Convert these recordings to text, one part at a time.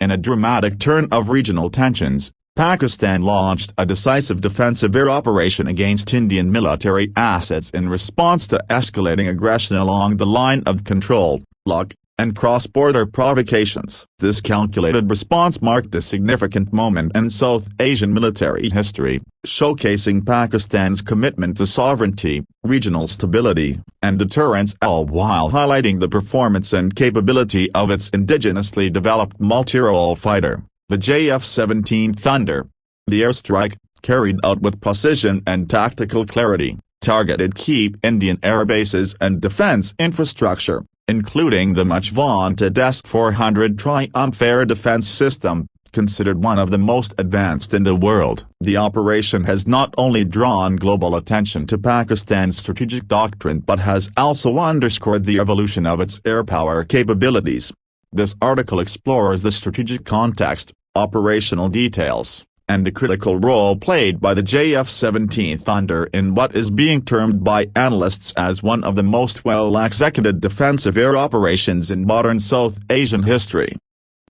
In a dramatic turn of regional tensions, Pakistan launched a decisive defensive air operation against Indian military assets in response to escalating aggression along the line of control, LoC, and cross-border provocations. This calculated response marked a significant moment in South Asian military history, showcasing Pakistan's commitment to sovereignty, regional stability, and deterrence, all while highlighting the performance and capability of its indigenously developed multi-role fighter, the JF-17 Thunder. The airstrike, carried out with precision and tactical clarity, targeted key Indian airbases and defense infrastructure, including the much-vaunted S-400 Triumph air defense system, considered one of the most advanced in the world. The operation has not only drawn global attention to Pakistan's strategic doctrine but has also underscored the evolution of its air power capabilities. This article explores the strategic context, operational details, and the critical role played by the JF-17 Thunder in what is being termed by analysts as one of the most well-executed defensive air operations in modern South Asian history.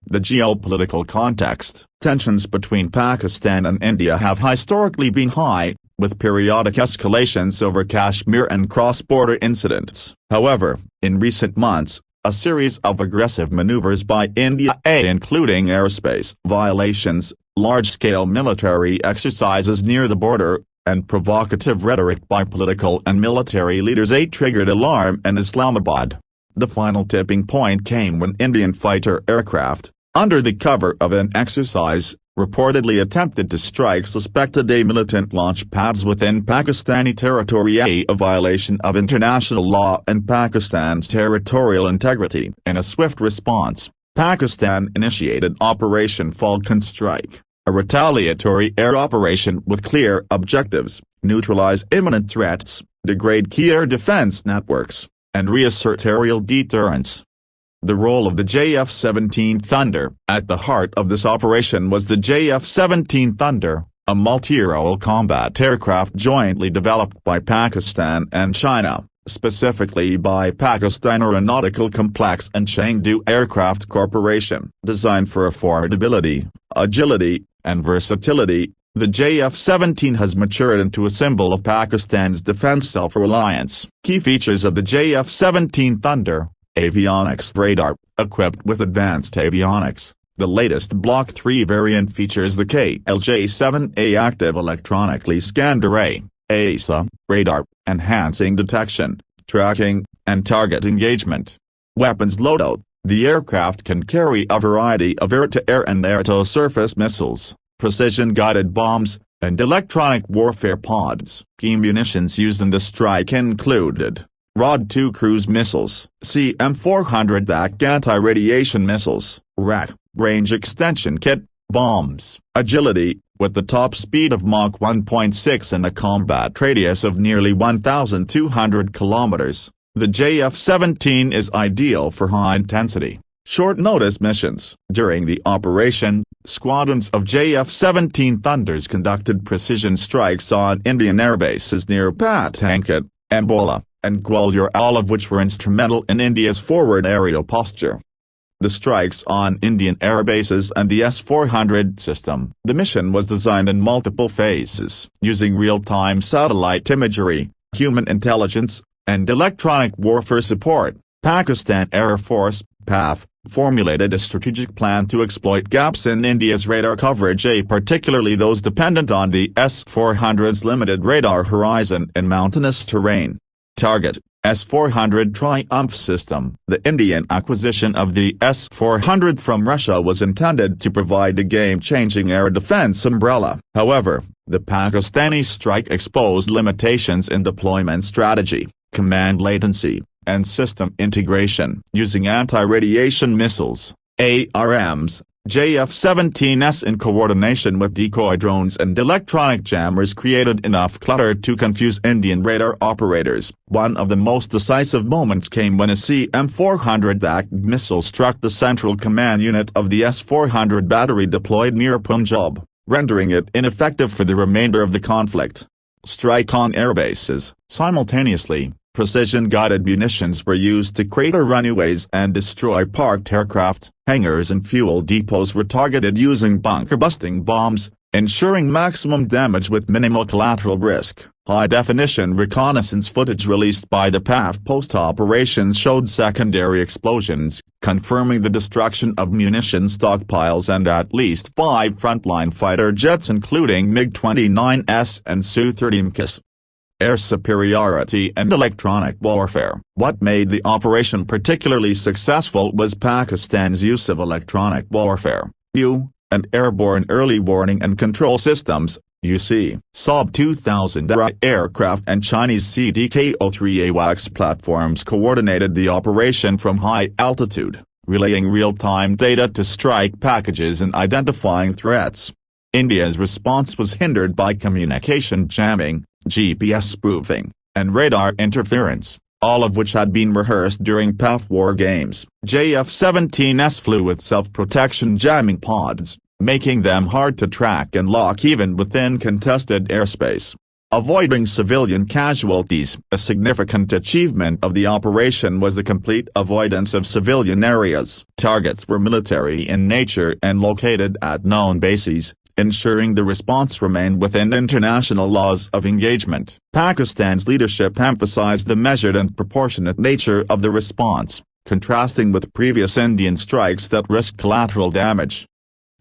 The geopolitical context. Tensions between Pakistan and India have historically been high, with periodic escalations over Kashmir and cross-border incidents. However, in recent months, a series of aggressive maneuvers by India, including airspace violations, large-scale military exercises near the border, and provocative rhetoric by political and military leaders, triggered alarm in Islamabad. The final tipping point came when Indian fighter aircraft, under the cover of an exercise, reportedly attempted to strike suspected militant launch pads within Pakistani territory, a violation of international law and Pakistan's territorial integrity. In a swift response, Pakistan initiated Operation Falcon Strike, a retaliatory air operation with clear objectives: neutralize imminent threats, degrade key air defense networks, and reassert aerial deterrence. The role of the JF-17 Thunder. At the heart of this operation was the JF-17 Thunder, a multi-role combat aircraft jointly developed by Pakistan and China, specifically by Pakistan Aeronautical Complex and Chengdu Aircraft Corporation. Designed for affordability, agility, and versatility, the JF-17 has matured into a symbol of Pakistan's defense self-reliance. Key features of the JF-17 Thunder: avionics radar, equipped with advanced avionics. The latest Block 3 variant features the KLJ-7A active electronically scanned array, AESA, radar, enhancing detection, tracking, and target engagement. Weapons loadout. The aircraft can carry a variety of air-to-air and air-to-surface missiles, precision-guided bombs, and electronic warfare pods. Key munitions used in the strike included ROD-2 cruise missiles, CM-400 THAAD anti-radiation missiles, RAT, range extension kit, bombs. Agility. With the top speed of Mach 1.6 and a combat radius of nearly 1,200 kilometers, the JF-17 is ideal for high-intensity, short-notice missions. During the operation, squadrons of JF-17 Thunders conducted precision strikes on Indian airbases near Pathankot, Ambola, and Gwalior, all of which were instrumental in India's forward aerial posture. The strikes on Indian airbases and the S-400 system. The mission was designed in multiple phases, using real-time satellite imagery, human intelligence, and electronic warfare support. Pakistan Air Force, PAF, formulated a strategic plan to exploit gaps in India's radar coverage, particularly those dependent on the S-400's limited radar horizon in mountainous terrain. Target: S-400 Triumph system. The Indian acquisition of the S-400 from Russia was intended to provide a game-changing air defense umbrella. However, the Pakistani strike exposed limitations in deployment strategy, command latency, and system integration. Using anti-radiation missiles, ARMs, JF-17s in coordination with decoy drones and electronic jammers created enough clutter to confuse Indian radar operators. One of the most decisive moments came when a CM-400 THAAD missile struck the central command unit of the S-400 battery deployed near Punjab, rendering it ineffective for the remainder of the conflict. Strike on airbases. Simultaneously, Precision-guided munitions were used to crater runways and destroy parked aircraft. Hangars and fuel depots were targeted using bunker-busting bombs, ensuring maximum damage with minimal collateral risk. High-definition reconnaissance footage released by the PAF post-operations showed secondary explosions, confirming the destruction of munition stockpiles and at least 5 frontline fighter jets including MiG-29S and Su-30 Air superiority and electronic warfare. What made the operation particularly successful was Pakistan's use of electronic warfare, and airborne early warning and control systems, UC. Saab 2000 aircraft and Chinese CDK-03 AWACS platforms coordinated the operation from high altitude, relaying real-time data to strike packages and identifying threats. India's response was hindered by communication jamming, GPS spoofing, and radar interference, all of which had been rehearsed during PAF war games. JF-17s flew with self-protection jamming pods, making them hard to track and lock even within contested airspace. Avoiding civilian casualties. A significant achievement of the operation was the complete avoidance of civilian areas. Targets were military in nature and located at known bases, ensuring the response remained within international laws of engagement. Pakistan's leadership emphasized the measured and proportionate nature of the response, contrasting with previous Indian strikes that risked collateral damage.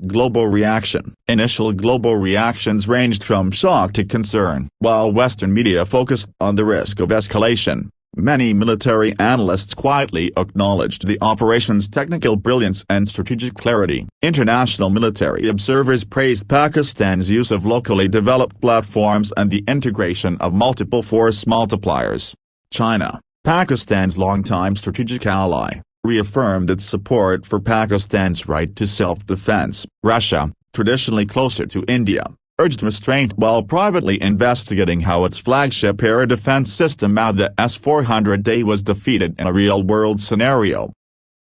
Global reaction. Initial global reactions ranged from shock to concern. While Western media focused on the risk of escalation, many military analysts quietly acknowledged the operation's technical brilliance and strategic clarity. International military observers praised Pakistan's use of locally developed platforms and the integration of multiple force multipliers. China, Pakistan's longtime strategic ally, reaffirmed its support for Pakistan's right to self-defense. Russia, traditionally closer to India, urged restraint while privately investigating how its flagship air defense system the S-400 was defeated in a real-world scenario.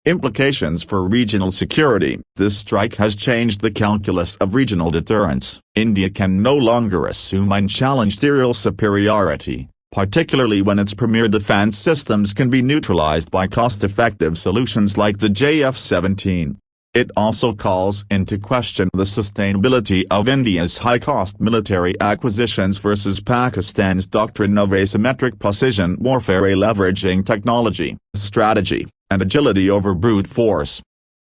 Implications for regional security. This strike has changed the calculus of regional deterrence. India can no longer assume unchallenged aerial superiority, particularly when its premier defense systems can be neutralized by cost-effective solutions like the JF-17. It also calls into question the sustainability of India's high-cost military acquisitions versus Pakistan's doctrine of asymmetric precision warfare, leveraging technology, strategy, and agility over brute force.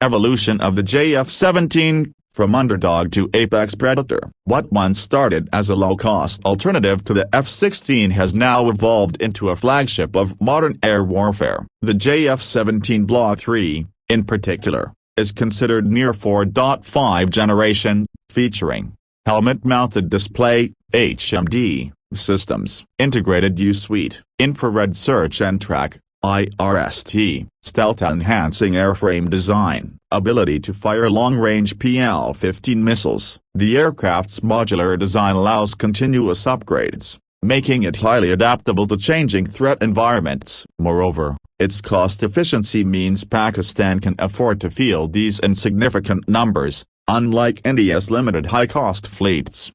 Evolution of the JF-17, from underdog to apex predator. What once started as a low-cost alternative to the F-16 has now evolved into a flagship of modern air warfare. The JF-17 Block 3, in particular, is considered near 4.5 generation, featuring helmet-mounted display, HMD, systems, integrated U-suite, infrared search and track, IRST, stealth-enhancing airframe design, ability to fire long-range PL-15 missiles. The aircraft's modular design allows continuous upgrades, making it highly adaptable to changing threat environments. Moreover, its cost efficiency means Pakistan can afford to field these in significant numbers, unlike India's limited high-cost fleets.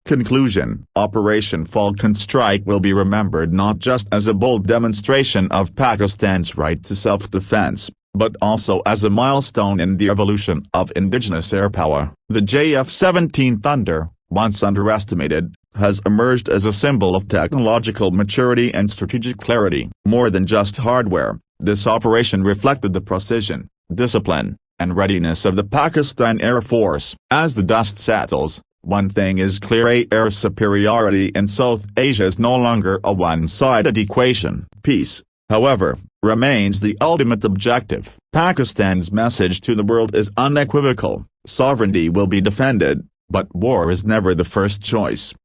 Conclusion. Operation Falcon Strike will be remembered not just as a bold demonstration of Pakistan's right to self-defense, but also as a milestone in the evolution of indigenous air power. The JF-17 Thunder, once underestimated, has emerged as a symbol of technological maturity and strategic clarity. More than just hardware, this operation reflected the precision, discipline, and readiness of the Pakistan Air Force. As the dust settles, one thing is clear: air superiority in South Asia is no longer a one-sided equation. Peace, however, remains the ultimate objective. Pakistan's message to the world is unequivocal: sovereignty will be defended, but war is never the first choice.